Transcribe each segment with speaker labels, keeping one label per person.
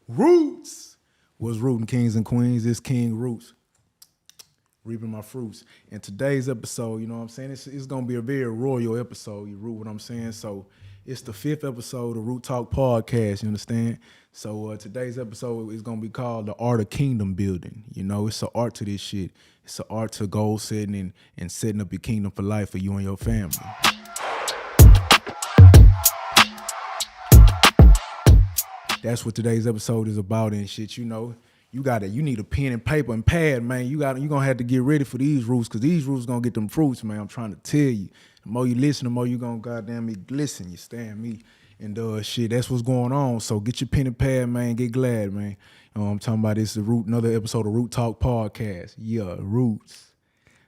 Speaker 1: Roots was rooting kings and queens. It's King Roots, reaping my fruits. And today's episode, you know what I'm saying? It's going to be a very royal episode. You root what I'm saying? So it's the 5th episode of Root Talk Podcast, you understand? So today's episode is going to be called The Art of Kingdom Building. You know, it's an art to this shit. It's an art to goal setting and setting up your kingdom for life for you and your family. That's what today's episode is about and shit. You know, you need a pen and paper and pad, man. You gonna have to get ready for these roots, because these roots gonna get them fruits, man. I'm trying to tell you. The more you listen, the more you gonna goddamn me glisten. You stand me. And shit, that's what's going on. So get your pen and pad, man. Get glad, man. You know what I'm talking about? This is another episode of Root Talk Podcast. Yeah, roots.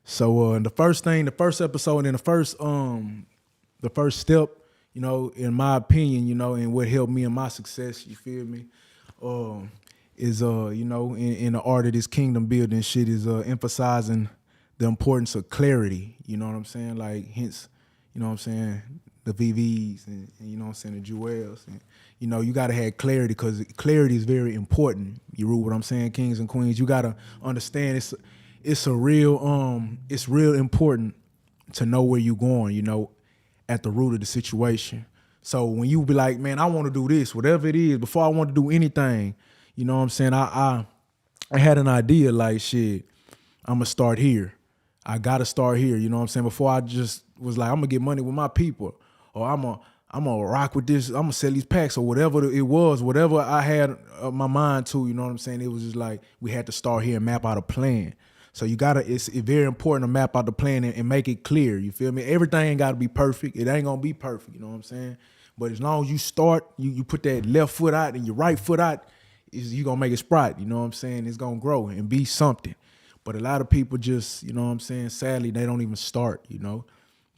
Speaker 1: So the first episode and the first step, you know, in my opinion, you know, and what helped me in my success, you feel me, is, you know, in the art of this kingdom building shit is emphasizing the importance of clarity, you know what I'm saying? Like, hence, you know what I'm saying, the VVs and you know what I'm saying, the Jewels. And, you know, you got to have clarity, because clarity is very important. You rule what I'm saying, kings and queens. You got to understand it's real important to know where you're going, you know, at the root of the situation. So when you be like, man, I want to do this, whatever it is, before I want to do anything, you know what I'm saying? I had an idea like, shit, I'm going to start here. I got to start here, you know what I'm saying? Before I just was like, I'm going to get money with my people, or I'm going to rock with this, I'm going to sell these packs, or whatever it was, whatever I had my mind to, you know what I'm saying? It was just like, we had to start here and map out a plan. So it's very important to map out the plan and make it clear, you feel me? Everything ain't got to be perfect. It ain't going to be perfect, you know what I'm saying? But as long as you start, you put that left foot out and your right foot out, you going to make it sprout, you know what I'm saying? It's going to grow and be something. But a lot of people just, you know what I'm saying, sadly, they don't even start, you know?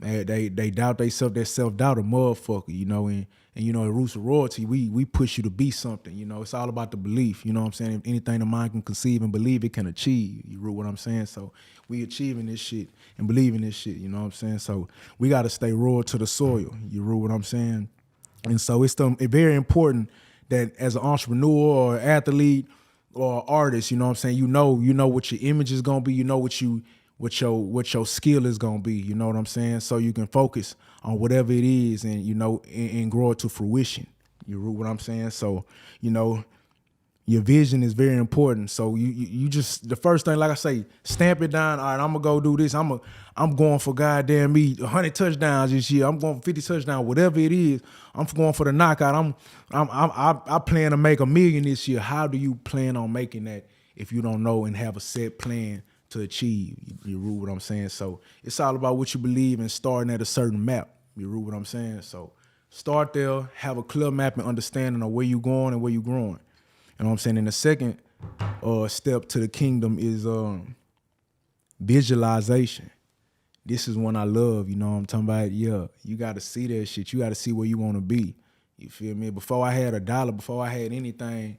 Speaker 1: They doubt themselves, that self-doubt a motherfucker, you know, and you know, the roots of royalty, we push you to be something, you know. It's all about the belief, you know what I'm saying? If anything the mind can conceive and believe, it can achieve. You root what I'm saying? So we achieving this shit and believing this shit, you know what I'm saying? So we got to stay royal to the soil, you root what I'm saying? And so it's very important that as an entrepreneur or athlete or artist, you know what I'm saying, you know what your image is gonna be, you know what your skill is gonna be, you know what I'm saying? So you can focus on whatever it is and, you know, and grow it to fruition. You root what I'm saying? So, you know, your vision is very important. So you just, the first thing, like I say, stamp it down. All right, I'm gonna go do this. I'm going for goddamn me 100 touchdowns this year. I'm going for 50 touchdowns, whatever it is. I'm going for the knockout. I plan to make $1 million this year. How do you plan on making that if you don't know and have a set plan to achieve? You rule what I'm saying? So it's all about what you believe and starting at a certain map. You rule what I'm saying? So start there, have a clear map and understanding of where you're going and where you're growing. You know what I'm saying? And the second step to the kingdom is visualization. This is one I love, you know what I'm talking about? Yeah, you got to see that shit. You got to see where you want to be. You feel me? Before I had $1, before I had anything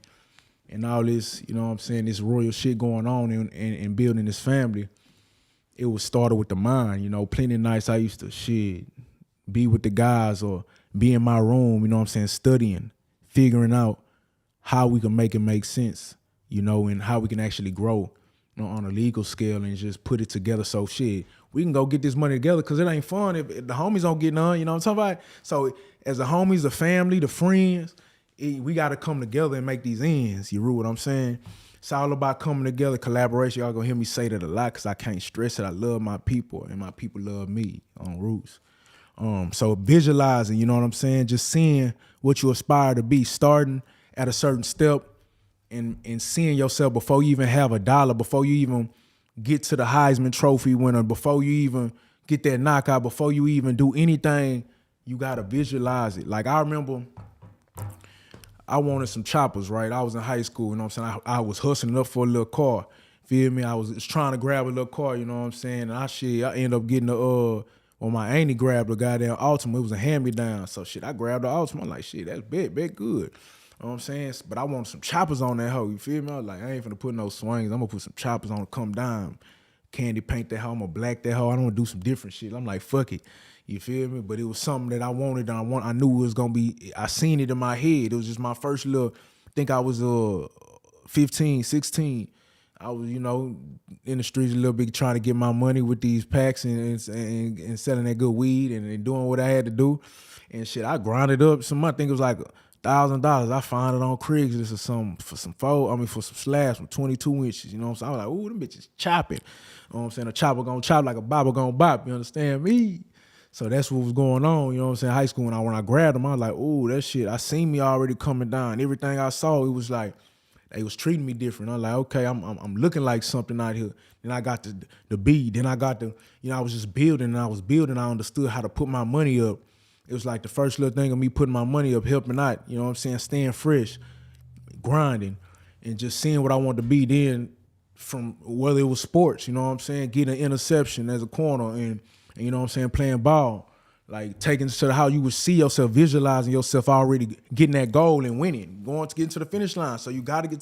Speaker 1: and all this, you know what I'm saying, this royal shit going on and building this family, it was started with the mind. You know, plenty of nights I used to be with the guys or be in my room, you know what I'm saying, studying, figuring out how we can make it make sense, you know, and how we can actually grow, you know, on a legal scale and just put it together. So shit, we can go get this money together, because it ain't fun if the homies don't get none, you know what I'm talking about? So as the homies, the family, the friends, we got to come together and make these ends. You rule what I'm saying? It's all about coming together, collaboration. Y'all gonna hear me say that a lot, because I can't stress it. I love my people and my people love me on Roots. So visualizing, you know what I'm saying? Just seeing what you aspire to be, starting at a certain step and seeing yourself before you even have $1, before you even get to the Heisman Trophy winner, before you even get that knockout, before you even do anything, you got to visualize it. Like I remember I wanted some choppers, right? I was in high school, you know what I'm saying? I was hustling up for a little car, feel me? I was just trying to grab a little car, you know what I'm saying? And I ended up getting my auntie grabbed a goddamn Altima. It was a hand-me-down. So shit, I grabbed the Altima. I'm like, shit, that's big good. You know what I'm saying? But I wanted some choppers on that hoe, you feel me? I was like, I ain't finna put no swings. I'm gonna put some choppers on to come down. Candy paint that hoe, I'm gonna black that hoe. I don't wanna do some different shit. I'm like, fuck it. You feel me? But it was something that I wanted and I knew it was gonna be, I seen it in my head. It was just my first little think I was 15, 16. I was, in the streets a little bit trying to get my money with these packs and selling that good weed and doing what I had to do. And shit, I grinded up some, I think it was like $1,000. I found it on Craigslist or something for some slabs from 22 inches, you know what I'm saying? I was like, ooh, them bitches chopping. You know what I'm saying? A chopper gonna chop like a bopper gonna bop, you understand me? So that's what was going on, you know what I'm saying? High school, when I grabbed them, I was like, ooh, that shit, I seen me already coming down. Everything I saw, it was like, they was treating me different. I was like, okay, I'm looking like something out here. Then I got the B. Then I got I was just building and I was building. I understood how to put my money up. It was like the first little thing of me putting my money up, helping out, you know what I'm saying, staying fresh, grinding, and just seeing what I wanted to be then from whether it was sports, you know what I'm saying, getting an interception as a corner and you know what I'm saying, playing ball. Like taking to how you would see yourself, visualizing yourself already getting that goal and winning, going to get to the finish line. So you got to get